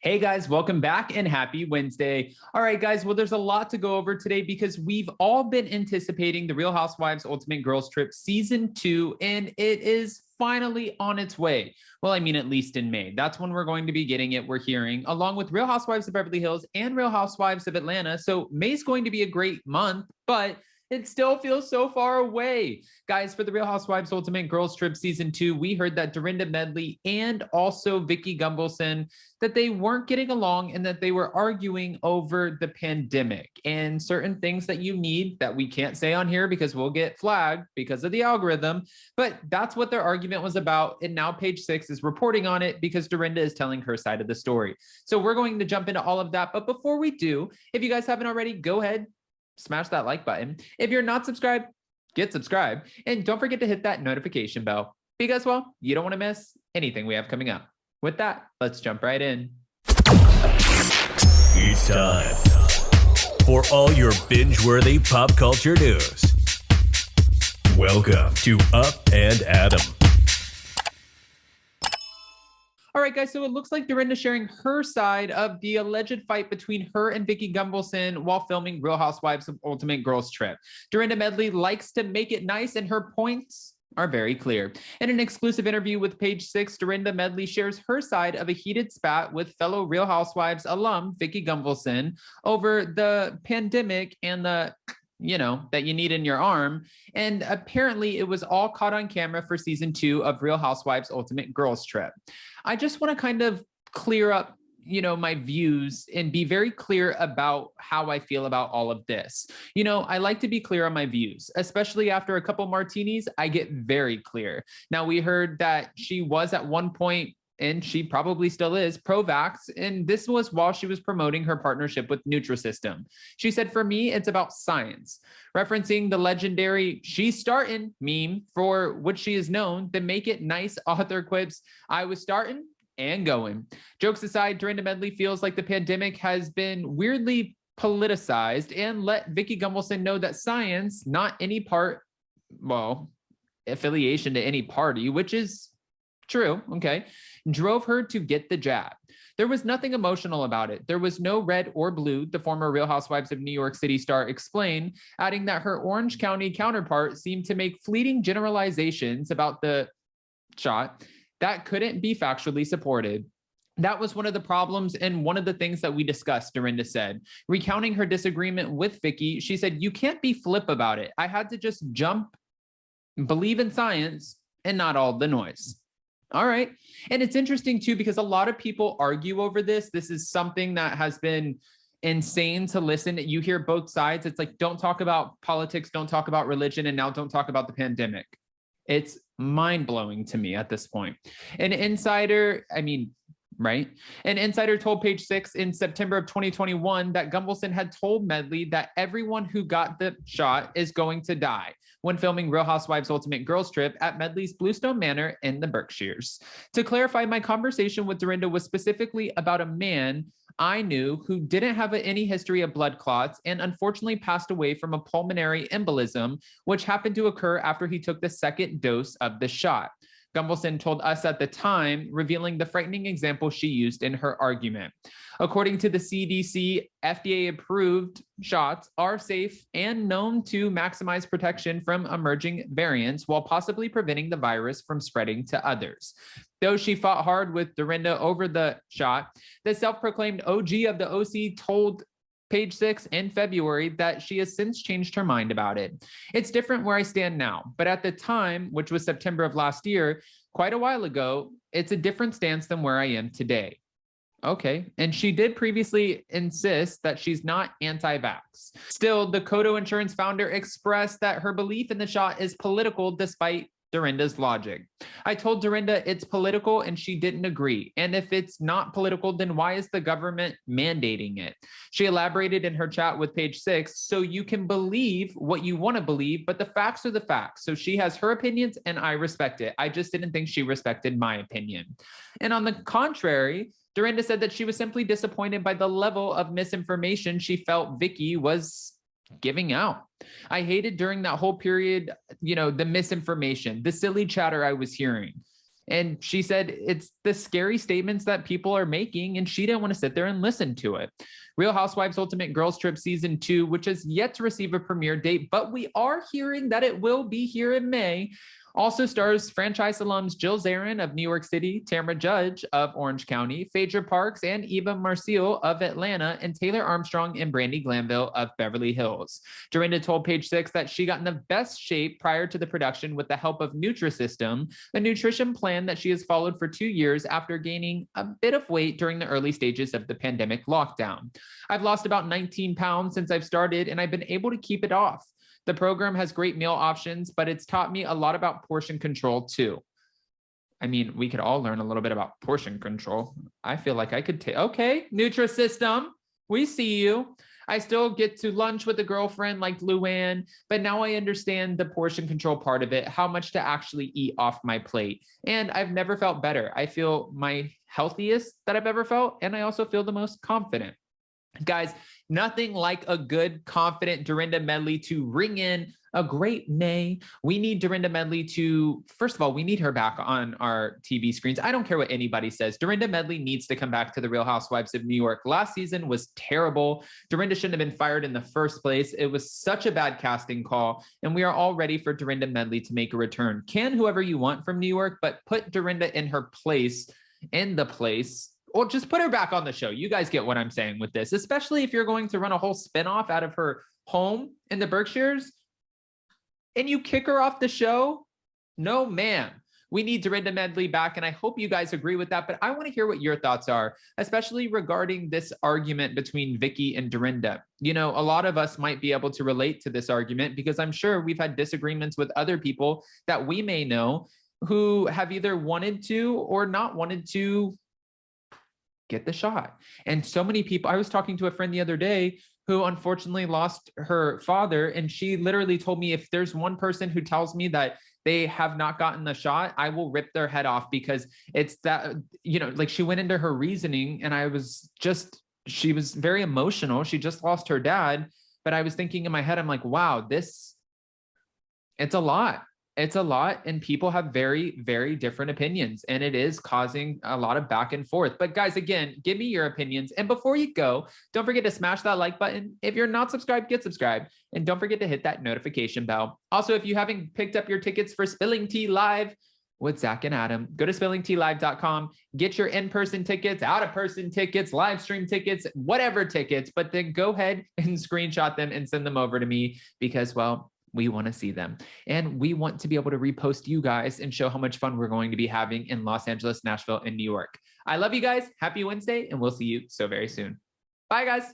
Hey guys, welcome back and happy Wednesday. All right, guys, well, there's a lot to go over today because we've all been anticipating the Real Housewives Ultimate Girls Trip Season 2, and it is finally on its way. Well, I mean, at least in May. That's when we're going to be getting it, we're hearing, along with Real Housewives of Beverly Hills and Real Housewives of Atlanta. So May's going to be a great month, but it still feels so far away. Guys, for the Real Housewives Ultimate Girls Trip Season 2, we heard that Dorinda, Medley, and also Vicki Gunvalson, that they weren't getting along and that they were arguing over the pandemic and certain things that you need that we can't say on here because we'll get flagged because of the algorithm. But that's what their argument was about. And now Page 6 is reporting on it because Dorinda is telling her side of the story. So we're going to jump into all of that. But before we do, if you guys haven't already, go ahead, smash that like button. If you're not subscribed, get subscribed. And don't forget to hit that notification bell because, well, you don't want to miss anything we have coming up. With that, let's jump right in. It's time for all your binge-worthy pop culture news. Welcome to Up and Adam. All right, guys, so it looks like Dorinda sharing her side of the alleged fight between her and Vicki Gunvalson while filming Real Housewives of Ultimate Girls Trip. Dorinda Medley likes to make it nice, and her points are very clear. In an exclusive interview with Page 6, Dorinda Medley shares her side of a heated spat with fellow Real Housewives alum Vicki Gunvalson over the pandemic and the that you need in your arm. And apparently it was all caught on camera for season 2 of Real Housewives Ultimate Girls Trip. I just want to kind of clear up, my views and be very clear about how I feel about all of this. I like to be clear on my views, especially after a couple martinis, I get very clear. Now, we heard that she was at one point, and she probably still is, pro-vax, and this was while she was promoting her partnership with Nutrasystem. She said, "For me, it's about science," referencing the legendary "she's starting" meme for which she is known. The Make It Nice author quips, "I was starting and going." Jokes aside, Dorinda Medley feels like the pandemic has been weirdly politicized and let Vicki Gunvalson know that science, not any affiliation to any party, which is true, okay, drove her to get the jab. There was nothing emotional about it. There was no red or blue, the former Real Housewives of New York City star explained, adding that her Orange County counterpart seemed to make fleeting generalizations about the shot that couldn't be factually supported. That was one of the problems and one of the things that we discussed, Dorinda said. Recounting her disagreement with Vicki, she said, "You can't be flip about it. I had to just jump, believe in science, and not all the noise." All right. And it's interesting too, because a lot of people argue over this. This is something that has been insane to listen. You hear both sides. It's like, don't talk about politics, don't talk about religion, and now don't talk about the pandemic. It's mind-blowing to me at this point. An insider told Page 6 in September of 2021 that Gunvalson had told Medley that everyone who got the shot is going to die when filming Real Housewives Ultimate Girls Trip at Medley's Bluestone Manor in the Berkshires. To clarify, my conversation with Dorinda was specifically about a man I knew who didn't have any history of blood clots and unfortunately passed away from a pulmonary embolism, which happened to occur after he took the second dose of the shot. Gunvalson told us at the time, revealing the frightening example she used in her argument. According to the CDC, FDA-approved shots are safe and known to maximize protection from emerging variants while possibly preventing the virus from spreading to others. Though she fought hard with Dorinda over the shot, the self-proclaimed OG of the OC told Page 6 in February that she has since changed her mind about it. "It's different where I stand now, but at the time, which was September of last year, quite a while ago, it's a different stance than where I am today." Okay, and she did previously insist that she's not anti-vax. Still, the Kodo Insurance founder expressed that her belief in the shot is political despite Dorinda's logic. "I told Dorinda it's political and she didn't agree. And if it's not political, then why is the government mandating it?" She elaborated in her chat with Page 6, "So you can believe what you want to believe, but the facts are the facts. So she has her opinions and I respect it. I just didn't think she respected my opinion." And on the contrary, Dorinda said that she was simply disappointed by the level of misinformation she felt Vicki was giving out. "I hated during that whole period, the misinformation, the silly chatter I was hearing. And she said it's the scary statements that people are making, and she didn't want to sit there and listen to it. Real Housewives Ultimate Girls Trip Season 2, which has yet to receive a premiere date, but we are hearing that it will be here in May, also stars franchise alums Jill Zarin of New York City, Tamra Judge of Orange County, Phaedra Parks and Eva Marcille of Atlanta, and Taylor Armstrong and Brandy Glanville of Beverly Hills. Dorinda told Page Six that she got in the best shape prior to the production with the help of Nutrasystem, a nutrition plan that she has followed for 2 years after gaining a bit of weight during the early stages of the pandemic lockdown. I've lost about 19 pounds since I've started, and I've been able to keep it off. The program has great meal options, but it's taught me a lot about portion control too. I mean, we could all learn a little bit about portion control. I feel like I could take, okay, Nutrasystem, we see you. I still get to lunch with a girlfriend like Luann, but now I understand the portion control part of it, how much to actually eat off my plate. And I've never felt better. I feel my healthiest that I've ever felt, and I also feel the most confident. Guys, nothing like a good, confident Dorinda Medley to ring in a great May. We need Dorinda Medley to, first of all, we need her back on our TV screens. I don't care what anybody says. Dorinda Medley needs to come back to the Real Housewives of New York. Last season was terrible. Dorinda shouldn't have been fired in the first place. It was such a bad casting call, and we are all ready for Dorinda Medley to make a return. Can whoever you want from New York, but put Dorinda in her place, or just put her back on the show. You guys get what I'm saying with this, especially if you're going to run a whole spinoff out of her home in the Berkshires and you kick her off the show. No, ma'am. We need Dorinda Medley back, and I hope you guys agree with that, but I want to hear what your thoughts are, especially regarding this argument between Vicki and Dorinda. You know, a lot of us might be able to relate to this argument because I'm sure we've had disagreements with other people that we may know who have either wanted to or not wanted to get the shot. And so many people, I was talking to a friend the other day who unfortunately lost her father, and she literally told me, if there's one person who tells me that they have not gotten the shot, I will rip their head off, because it's that, you know, like she went into her reasoning, and she was very emotional. She just lost her dad, but I was thinking in my head, I'm like, wow, it's a lot. It's a lot, and people have very, very different opinions, and it is causing a lot of back and forth. But guys, again, give me your opinions. And before you go, don't forget to smash that like button. If you're not subscribed, get subscribed, and don't forget to hit that notification bell. Also, if you haven't picked up your tickets for Spilling Tea Live with Zach and Adam, go to spillingtealive.com, get your in-person tickets, out-of-person tickets, live stream tickets, whatever tickets, but then go ahead and screenshot them and send them over to me, because, well, we want to see them. And we want to be able to repost you guys and show how much fun we're going to be having in Los Angeles, Nashville, and New York. I love you guys. Happy Wednesday, and we'll see you so very soon. Bye, guys.